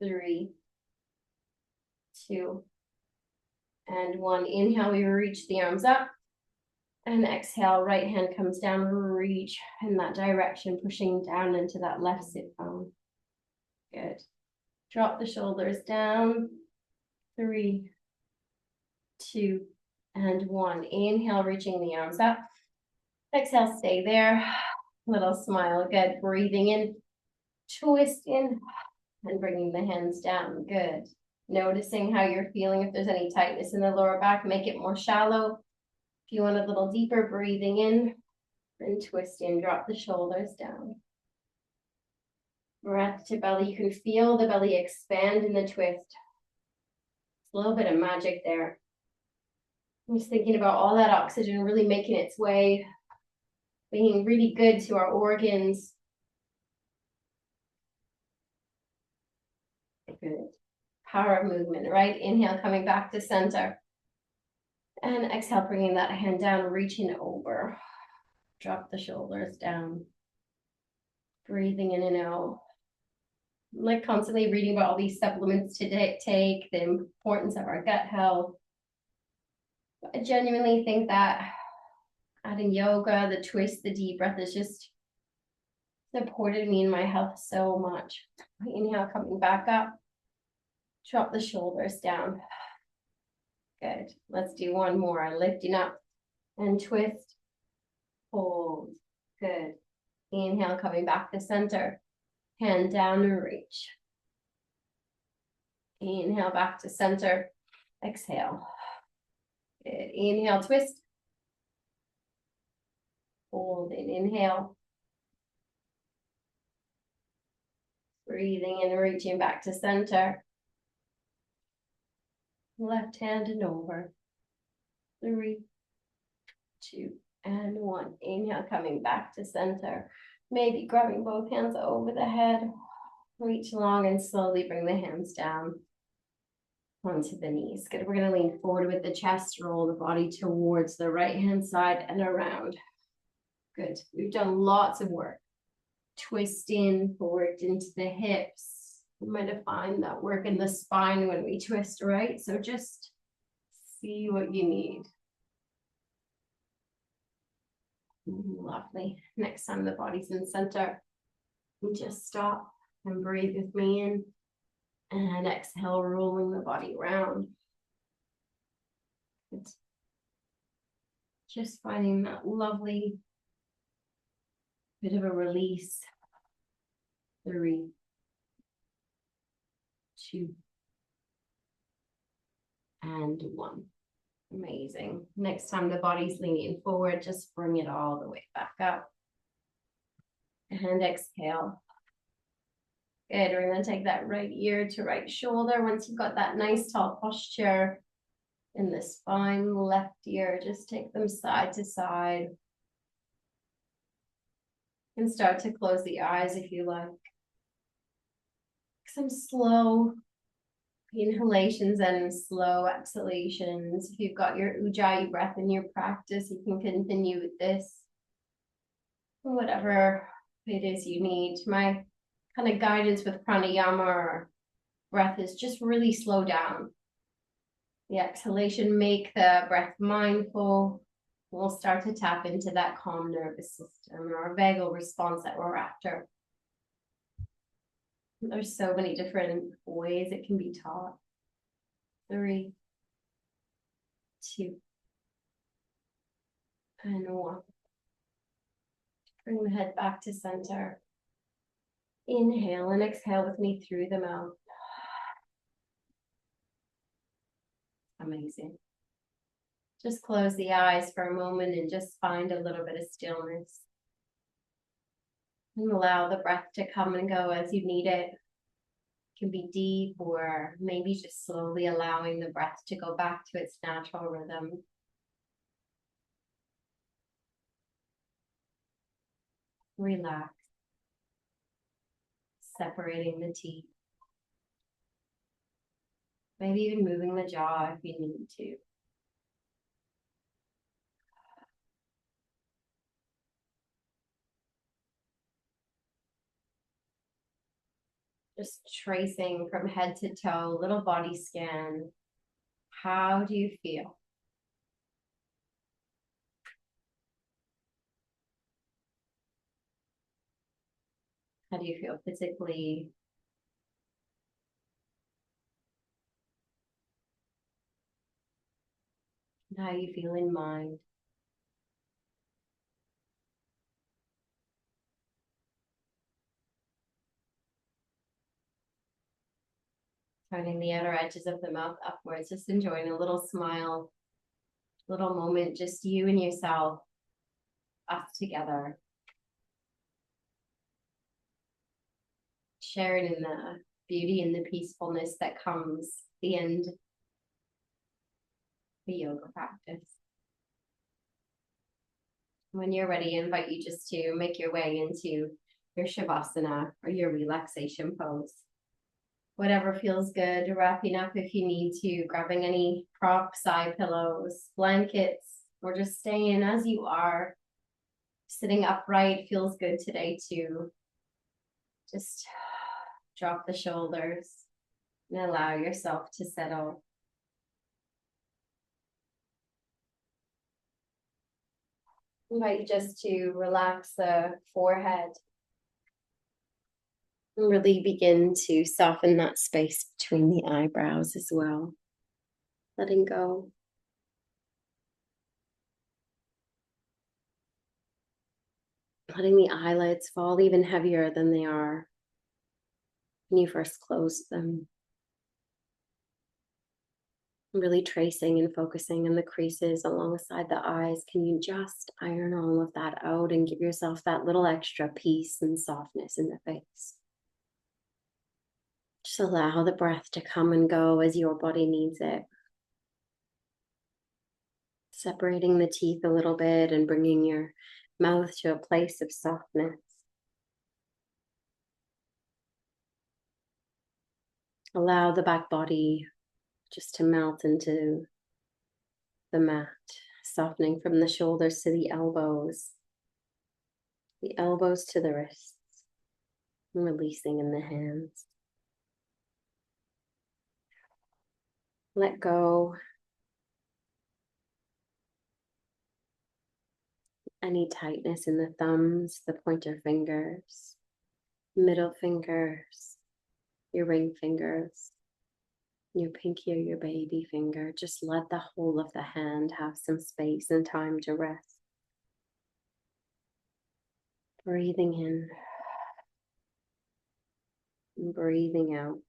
3, 2, and 1. Inhale, we reach the arms up. And exhale, right hand comes down, reach in that direction, pushing down into that left sit bone. Good. Drop the shoulders down. 3, 2, and 1. Inhale, reaching the arms up. Exhale, stay there. Little smile. Good. Breathing in, twisting, and bringing the hands down. Good. Noticing how you're feeling. If there's any tightness in the lower back, make it more shallow. If you want a little deeper, breathing in and twisting. Drop the shoulders down. Breath to belly. You can feel the belly expand in the twist. A little bit of magic there. I'm just thinking about all that oxygen really making its way, being really good to our organs. Good. Power of movement, right? Inhale, coming back to center. And exhale, bringing that hand down, reaching over. Drop the shoulders down. Breathing in and out. I'm like constantly reading about all these supplements to take, the importance of our gut health. I genuinely think that adding yoga, the twist, the deep breath is just supported me in my health so much. Inhale, coming back up. Drop the shoulders down. Good. Let's do one more. Lifting up and twist. Hold. Good. Inhale, coming back to center. Hand down and reach. Inhale, back to center. Exhale. Good. Inhale, twist. Hold and inhale. Breathing and reaching back to center. Left hand and over. 3, 2, and 1. Inhale, coming back to center. Maybe grabbing both hands over the head. Reach long and slowly bring the hands down onto the knees. Good. We're going to lean forward with the chest, roll the body towards the right hand side and around. Good. We've done lots of work. Twisting forward into the hips. We might have find that work in the spine when we twist, right? So just see what you need. Lovely. Next time the body's in center, you just stop and breathe with me in. And exhale, rolling the body around. Good. Just finding that lovely bit of a release. 3, 2, and 1. Amazing. Next time the body's leaning forward, just bring it all the way back up. And exhale. Good. We're going to take that right ear to right shoulder. Once you've got that nice tall posture in the spine, left ear, just take them side to side. And start to close the eyes if you like. Some slow inhalations and slow exhalations. If you've got your Ujjayi breath in your practice, you can continue with this. Whatever it is you need. My kind of guidance with pranayama or breath is just really slow down. The exhalation, make the breath mindful. We'll start to tap into that calm nervous system or vagal response that we're after. There's so many different ways it can be taught. 3, 2, and 1. Bring the head back to center. Inhale and exhale with me through the mouth. Amazing. Just close the eyes for a moment and just find a little bit of stillness. And allow the breath to come and go as you need it. It can be deep or maybe just slowly allowing the breath to go back to its natural rhythm. Relax. Separating the teeth. Maybe even moving the jaw if you need to. Just tracing from head to toe, little body scan. How do you feel? How do you feel physically? How you feel in mind? Turning the outer edges of the mouth upwards, just enjoying a little smile, little moment, just you and yourself, us together. Sharing in the beauty and the peacefulness that comes at the end of the yoga practice. When you're ready, I invite you just to make your way into your Shavasana or your relaxation pose. Whatever feels good, wrapping up if you need to, grabbing any prop, side pillows, blankets, or just staying as you are. Sitting upright feels good today too. Just drop the shoulders and allow yourself to settle. Invite you just to relax the forehead. And really begin to soften that space between the eyebrows as well. Letting go. Letting the eyelids fall even heavier than they are when you first closed them. Really tracing and focusing on the creases alongside the eyes. Can you just iron all of that out and give yourself that little extra peace and softness in the face? Just allow the breath to come and go as your body needs it. Separating the teeth a little bit and bringing your mouth to a place of softness. Allow the back body just to melt into the mat, softening from the shoulders to the elbows to the wrists, and releasing in the hands. Let go. any tightness in the thumbs, the pointer fingers, middle fingers, your ring fingers, your pinky or your baby finger. Just let the whole of the hand have some space and time to rest. Breathing in, and breathing out.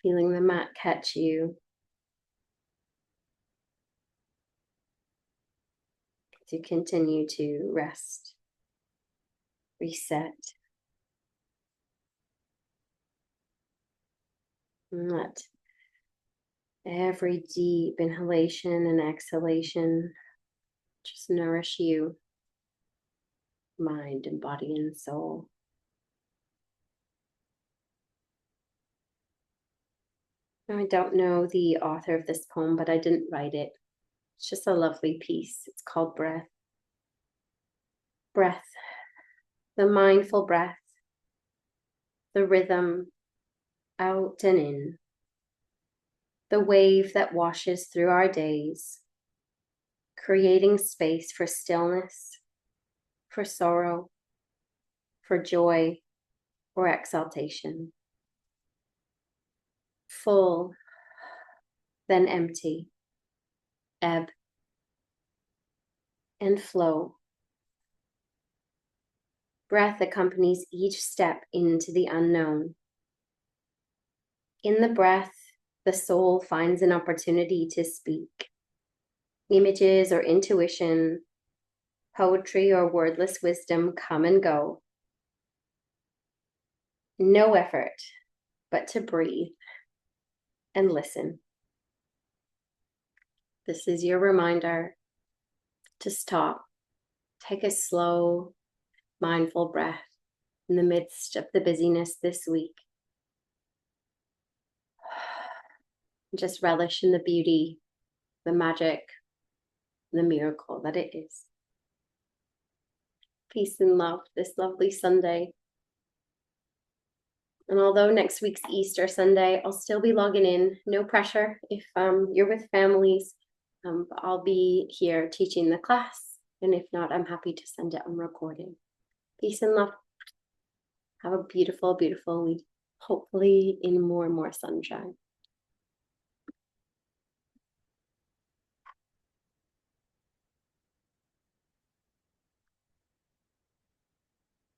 Feeling the mat catch you. To continue to rest, reset, and let every deep inhalation and exhalation just nourish you, mind and body and soul. I don't know the author of this poem, but I didn't write it. It's just a lovely piece. It's called Breath. Breath, the mindful breath, the rhythm out and in, the wave that washes through our days, creating space for stillness, for sorrow, for joy, or exaltation. Full, then empty, ebb and flow. Breath accompanies each step into the unknown. In the breath, the soul finds an opportunity to speak. Images or intuition, poetry or wordless wisdom come and go. No effort, but to breathe and listen. This is your reminder to stop, take a slow, mindful breath in the midst of the busyness this week. Just relish in the beauty, the magic, the miracle that it is. Peace and love this lovely Sunday. And although next week's Easter Sunday, I'll still be logging in. No pressure if you're with families. I'll be here teaching the class. And if not, I'm happy to send it on recording. Peace and love. Have a beautiful, beautiful week. Hopefully in more and more sunshine.